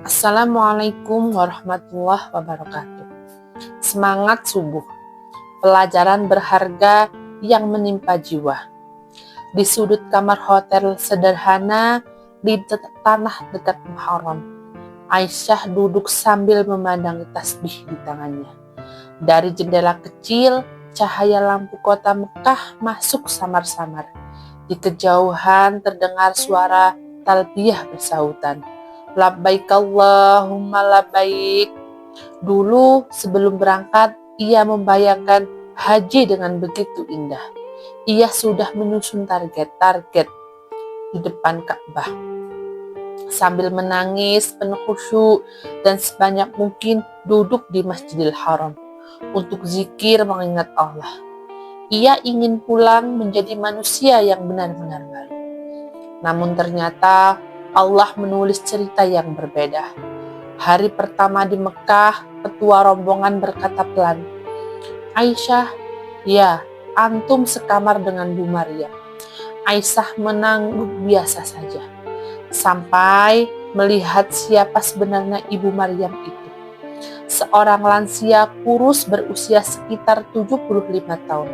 Assalamualaikum warahmatullahi wabarakatuh. Semangat subuh, pelajaran berharga yang menimpa jiwa. Di sudut kamar hotel sederhana di tanah dekat Muharram, Aisyah duduk sambil memandangi tasbih di tangannya. Dari jendela kecil, cahaya lampu kota Mekah masuk samar-samar. Di kejauhan terdengar suara talbiyah bersahutan. Labbaik Allahumma labbaik. Dulu sebelum berangkat, ia membayangkan haji dengan begitu indah. Ia sudah menyusun target di depan Ka'bah. Sambil menangis penuh khusyuk dan sebanyak mungkin duduk di Masjidil Haram untuk zikir mengingat Allah. Ia ingin pulang menjadi manusia yang benar-benar baru. Namun ternyata Allah menulis cerita yang berbeda. Hari pertama di Mekah, ketua rombongan berkata pelan, "Aisyah, ya, antum sekamar dengan Bu Maryam." Aisyah mengangguk biasa saja, sampai melihat siapa sebenarnya Ibu Maryam itu. Seorang lansia kurus berusia sekitar 75 tahun.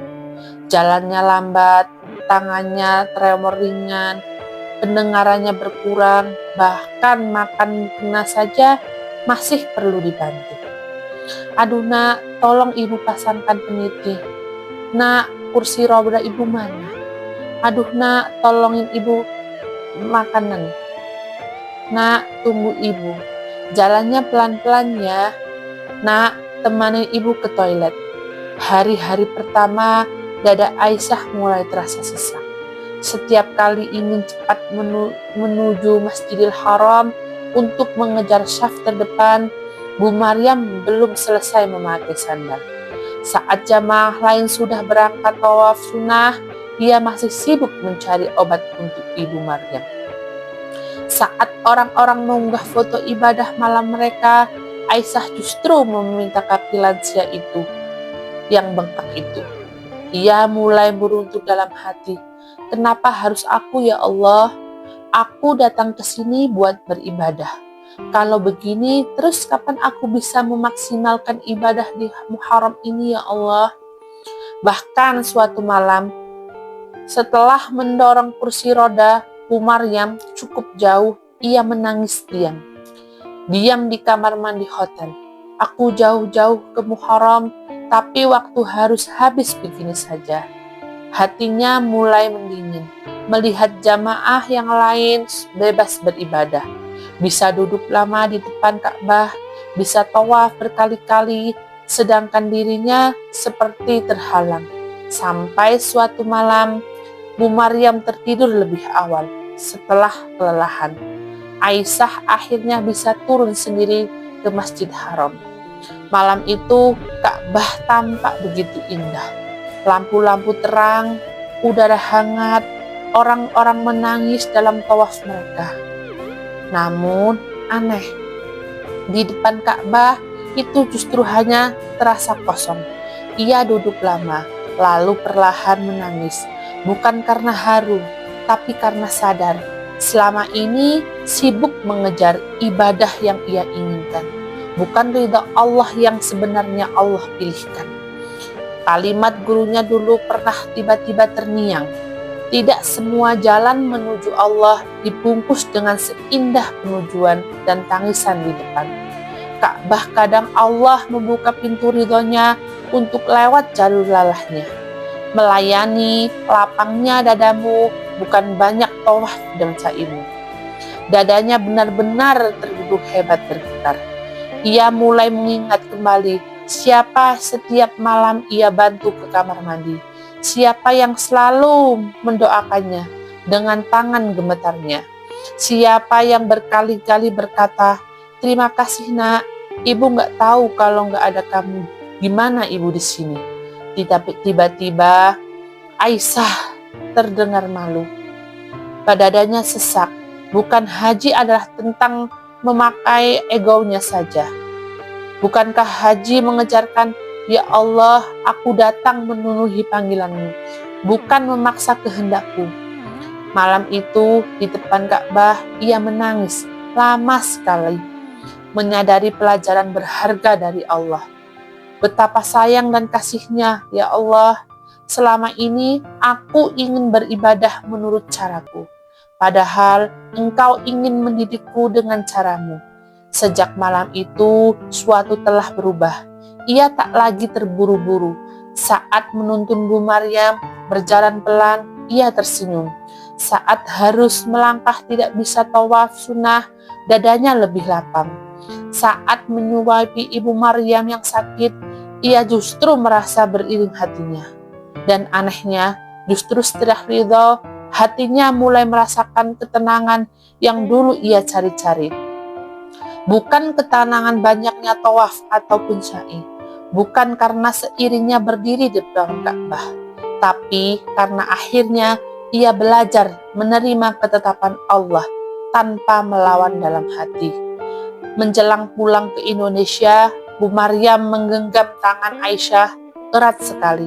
Jalannya lambat, tangannya tremor ringan, pendengarannya berkurang, bahkan makan kena saja masih perlu dibantu. "Aduh nak, tolong ibu pasangkan peniti. Nak, kursi roda ibu mana? Aduh nak, tolongin ibu makanan. Nak, tunggu ibu. Jalannya pelan-pelan ya. Nak, temanin ibu ke toilet." Hari-hari pertama, dada Aisyah mulai terasa sesak. Setiap kali ingin cepat menuju Masjidil Haram untuk mengejar syaf terdepan, Bu Maryam belum selesai memakai sandal. Saat jamaah lain sudah berangkat tawaf sunnah, ia masih sibuk mencari obat untuk Ibu Maryam. Saat orang-orang mengunggah foto ibadah malam mereka, Aisyah justru meminta kaki lansia itu yang bengkak itu. Ia mulai meruntuh dalam hati. "Kenapa harus aku ya Allah? Aku datang ke sini buat beribadah. Kalau begini, terus kapan aku bisa memaksimalkan ibadah di Muharram ini ya Allah?" Bahkan suatu malam, setelah mendorong kursi roda Bu Maryam cukup jauh, ia menangis diam di kamar mandi hotel. "Aku jauh-jauh ke Muharram, tapi waktu harus habis begini saja." Hatinya mulai mendingin, melihat jamaah yang lain bebas beribadah. Bisa duduk lama di depan Ka'bah, bisa tawaf berkali-kali, sedangkan dirinya seperti terhalang. Sampai suatu malam, Bu Maryam tertidur lebih awal. Setelah kelelahan, Aisyah akhirnya bisa turun sendiri ke Masjid Haram. Malam itu, Ka'bah tampak begitu indah. Lampu-lampu terang, udara hangat, orang-orang menangis dalam tawaf mereka. Namun aneh, di depan Ka'bah itu justru hanya terasa kosong. Ia duduk lama, lalu perlahan menangis. Bukan karena haru, tapi karena sadar selama ini sibuk mengejar ibadah yang ia inginkan, bukan ridha Allah yang sebenarnya Allah pilihkan. Kalimat gurunya dulu pernah tiba-tiba terngiang. Tidak semua jalan menuju Allah dibungkus dengan seindah penujuan dan tangisan di depan. Ka'bah kadang Allah membuka pintu ridhonya untuk lewat jalur lalahnya. Melayani lapangnya dadamu, bukan banyak tawaf dan sa'imu. Dadanya benar-benar terduduk hebat bergetar. Ia mulai mengingat kembali siapa setiap malam ia bantu ke kamar mandi, siapa yang selalu mendoakannya dengan tangan gemetarnya, siapa yang berkali-kali berkata, "Terima kasih nak, ibu gak tahu kalau gak ada kamu, gimana ibu di sini." Tiba-tiba Aisyah terdengar malu. Dadanya sesak. Bukan haji adalah tentang memakai egonya saja. Bukankah haji mengejarkan, "Ya Allah, aku datang memenuhi panggilan-Mu, bukan memaksa kehendakku." Malam itu di depan Ka'bah ia menangis lama sekali. menyadari pelajaran berharga dari Allah. Betapa sayang dan kasih-Nya, ya Allah. Selama ini aku ingin beribadah menurut caraku, padahal Engkau ingin mendidikku dengan caramu. Sejak malam itu, suatu telah berubah. Ia tak lagi terburu-buru. Saat menuntun Bu Maryam berjalan pelan, ia tersenyum. Saat harus melangkah tidak bisa tawaf sunnah, dadanya lebih lapang. Saat menyuapi Ibu Maryam yang sakit, ia justru merasa beriring hatinya. Dan anehnya, justru setelah ridho, hatinya mulai merasakan ketenangan yang dulu ia cari-cari. Bukan ketenangan banyaknya tawaf ataupun sa'i, bukan karena seiringnya berdiri di depan Ka'bah, tapi karena akhirnya ia belajar menerima ketetapan Allah tanpa melawan dalam hati. Menjelang pulang ke Indonesia, Bu Maryam menggenggam tangan Aisyah erat sekali.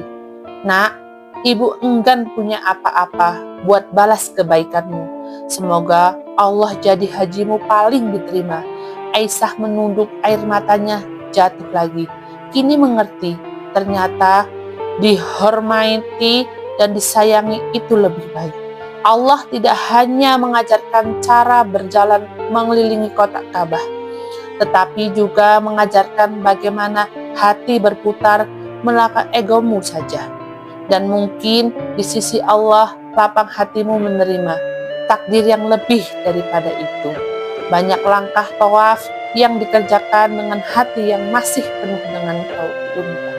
Nak, ibu enggan punya apa-apa buat balas kebaikanmu. Semoga Allah jadi hajimu paling diterima. Aisyah menunduk, air matanya jatuh lagi. Kini mengerti, ternyata dihormati dan disayangi itu lebih baik. Allah tidak hanya mengajarkan cara berjalan mengelilingi kotak Ka'bah, tetapi juga mengajarkan bagaimana hati berputar melangkah egomu saja. Dan mungkin di sisi Allah lapang hatimu menerima takdir yang lebih daripada itu. Banyak langkah tawaf yang dikerjakan dengan hati yang masih penuh dengan keuntungan.